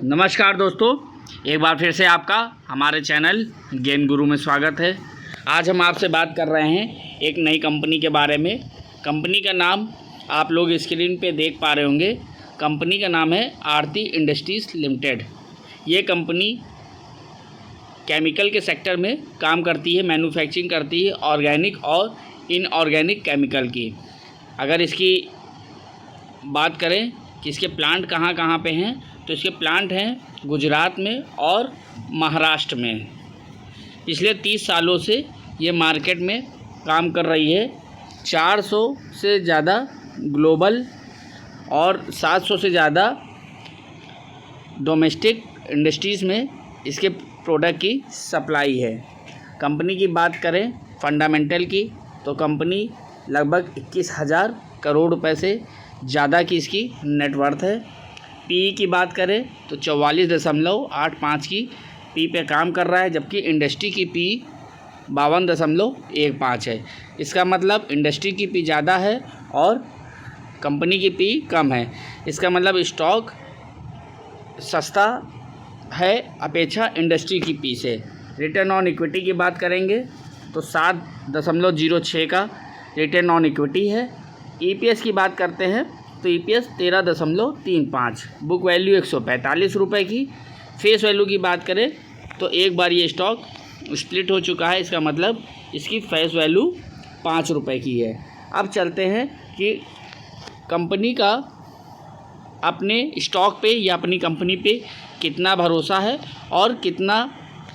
नमस्कार दोस्तों, एक बार फिर से आपका हमारे चैनल गेम गुरु में स्वागत है। आज हम आपसे बात कर रहे हैं एक नई कंपनी के बारे में। कंपनी का नाम आप लोग स्क्रीन पे देख पा रहे होंगे। कंपनी का नाम है आरती इंडस्ट्रीज़ लिमिटेड। ये कंपनी केमिकल के सेक्टर में काम करती है, मैन्युफैक्चरिंग करती है ऑर्गेनिक और इनऑर्गेनिक केमिकल की। अगर इसकी बात करें कि इसके प्लांट कहाँ कहाँ पे हैं, तो इसके प्लांट हैं गुजरात में और महाराष्ट्र में। पिछले 30 सालों से ये मार्केट में काम कर रही है। 400 से ज़्यादा ग्लोबल और 700 से ज़्यादा डोमेस्टिक इंडस्ट्रीज़ में इसके प्रोडक्ट की सप्लाई है। कंपनी की बात करें फंडामेंटल की, तो कंपनी लगभग 21,000 करोड़ रुपए से ज़्यादा की इसकी नेटवर्थ है। पी की बात करें तो 44.85 की पी पे काम कर रहा है, जबकि इंडस्ट्री की पी 52.15 है। इसका मतलब इंडस्ट्री की पी ज़्यादा है और कंपनी की पी कम है। इसका मतलब स्टॉक सस्ता है अपेक्षा इंडस्ट्री की पी से। रिटर्न ऑन इक्विटी की बात करेंगे तो 7.06 का रिटर्न ऑन इक्विटी है। ईपीएस की बात करते हैं तो ईपीएस 13.35, बुक वैल्यू 145 रुपये की। फेस वैल्यू की बात करें तो एक बार ये स्टॉक स्प्लिट हो चुका है, इसका मतलब इसकी फेस वैल्यू 5 रुपये की है। अब चलते हैं कि कंपनी का अपने स्टॉक पे या अपनी कंपनी पे कितना भरोसा है और कितना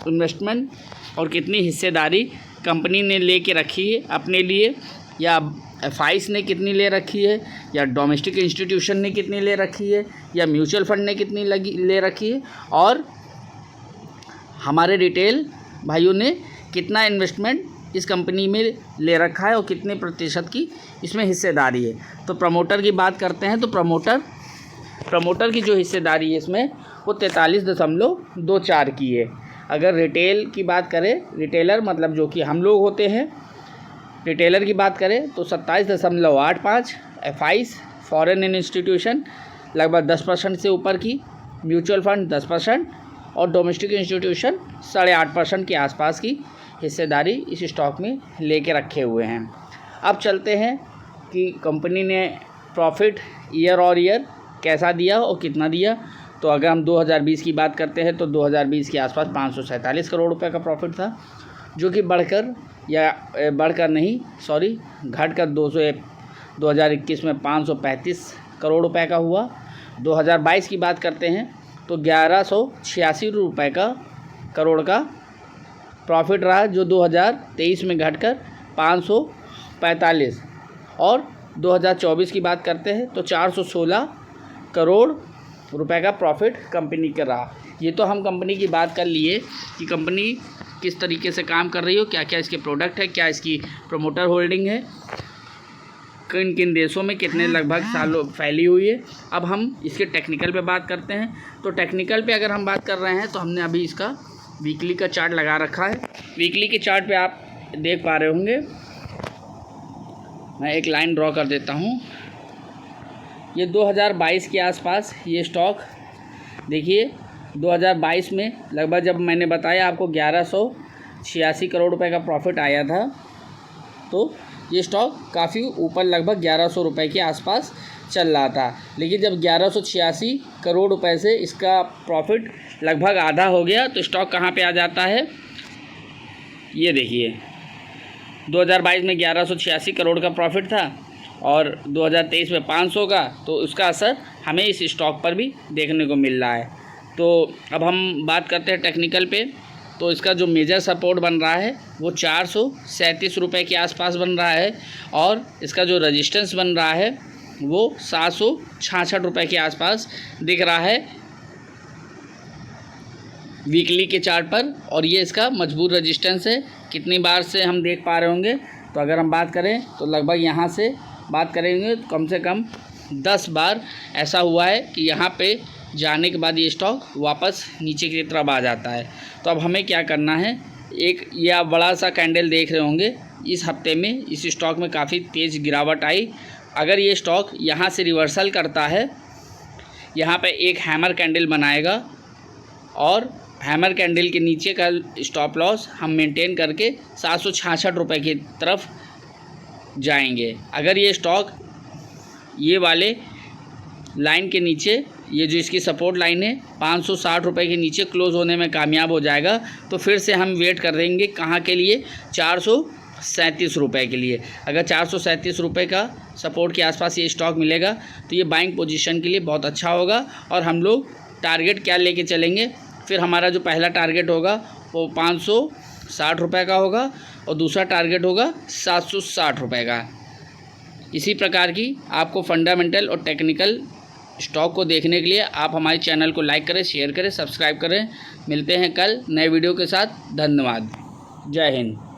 इन्वेस्टमेंट और कितनी हिस्सेदारी कंपनी ने ले के रखी है अपने लिए, या एफआईस ने कितनी ले रखी है, या डोमेस्टिक इंस्टीट्यूशन ने कितनी ले रखी है, या म्यूचुअल फंड ने कितनी ले रखी है, और हमारे रिटेल भाइयों ने कितना इन्वेस्टमेंट इस कंपनी में ले रखा है और कितने प्रतिशत की इसमें हिस्सेदारी है। तो प्रमोटर की बात करते हैं तो प्रमोटर की जो हिस्सेदारी है इसमें वो 43.24 की है। अगर रिटेल की बात करें, रिटेलर मतलब जो कि हम लोग होते हैं, रिटेलर की बात करें तो 27.85, एफआईस फॉरेन इंस्टीट्यूशन लगभग 10% से ऊपर की, म्यूचुअल फंड 10% और डोमेस्टिक इंस्टीट्यूशन 8.5% के आसपास की हिस्सेदारी इस स्टॉक में लेके रखे हुए हैं। अब चलते हैं कि कंपनी ने प्रॉफिट ईयर और ईयर कैसा दिया और कितना दिया। तो अगर हम 2020 की बात करते हैं तो 2020 के आसपास 547 करोड़ रुपए का प्रॉफिट था, जो कि घटकर 2021 में 535 करोड़ रुपए का हुआ। 2022 की बात करते हैं तो 1186 रुपए का करोड़ का प्रॉफिट रहा, जो 2023 में घटकर 545। और 2024 की बात करते हैं तो 416 करोड़ रुपए का प्रॉफिट कंपनी का रहा। ये तो हम कंपनी की बात कर लिए कि कंपनी किस तरीके से काम कर रही हो, क्या क्या इसके प्रोडक्ट है, क्या इसकी प्रमोटर होल्डिंग है, किन किन देशों में कितने लगभग सालों फैली हुई है। अब हम इसके टेक्निकल पे बात करते हैं। तो टेक्निकल पे अगर हम बात कर रहे हैं तो हमने अभी इसका वीकली का चार्ट लगा रखा है। वीकली के चार्ट पे आप देख पा रहे होंगे, मैं एक लाइन ड्रॉ कर देता हूँ। ये 2022 के आसपास ये स्टॉक देखिए, 2022 में लगभग जब मैंने बताया आपको 1186 करोड़ रुपए का प्रॉफिट आया था, तो ये स्टॉक काफ़ी ऊपर लगभग 1100 रुपए के आसपास चल रहा था। लेकिन जब 1186 करोड़ रुपए से इसका प्रॉफिट लगभग आधा हो गया तो स्टॉक कहाँ पे आ जाता है, ये देखिए 2022 में 1186 करोड़ का प्रॉफिट था और 2023 में 500 का, तो उसका असर हमें इस स्टॉक पर भी देखने को मिल रहा है। तो अब हम बात करते हैं टेक्निकल पे। तो इसका जो मेजर सपोर्ट बन रहा है वो 437 रुपये के आसपास बन रहा है, और इसका जो रेजिस्टेंस बन रहा है वो 766 रुपये के आसपास दिख रहा है वीकली के चार्ट पर। और ये इसका मजबूत रेजिस्टेंस है। कितनी बार से हम देख पा रहे होंगे, तो अगर हम बात करें तो लगभग यहाँ से बात करेंगे तो कम से कम 10 बार ऐसा हुआ है कि यहाँ पे जाने के बाद ये स्टॉक वापस नीचे की तरफ आ जाता है। तो अब हमें क्या करना है, एक ये आप बड़ा सा कैंडल देख रहे होंगे, इस हफ्ते में इस स्टॉक में काफ़ी तेज़ गिरावट आई। अगर ये स्टॉक यहाँ से रिवर्सल करता है, यहाँ पे एक हैमर कैंडल बनाएगा और हैमर कैंडल के नीचे का स्टॉप लॉस हम मेंटेन करके 766 रुपये की तरफ जाएंगे। अगर ये स्टॉक ये वाले लाइन के नीचे, ये जो इसकी सपोर्ट लाइन है 560 रुपये के नीचे क्लोज़ होने में कामयाब हो जाएगा तो फिर से हम वेट कर देंगे कहाँ के लिए, 437 रुपये के लिए। अगर 437 रुपये का सपोर्ट के आसपास ये स्टॉक मिलेगा तो ये बाइंग पोजीशन के लिए बहुत अच्छा होगा। और हम लोग टारगेट क्या लेके चलेंगे, फिर हमारा जो पहला टारगेट होगा वो 560 रुपये का होगा और दूसरा टारगेट होगा 760 रुपये का। इसी प्रकार की आपको फंडामेंटल और टेक्निकल स्टॉक को देखने के लिए आप हमारे चैनल को लाइक करें, शेयर करें, सब्सक्राइब करें। मिलते हैं कल नए वीडियो के साथ। धन्यवाद। जय हिंद।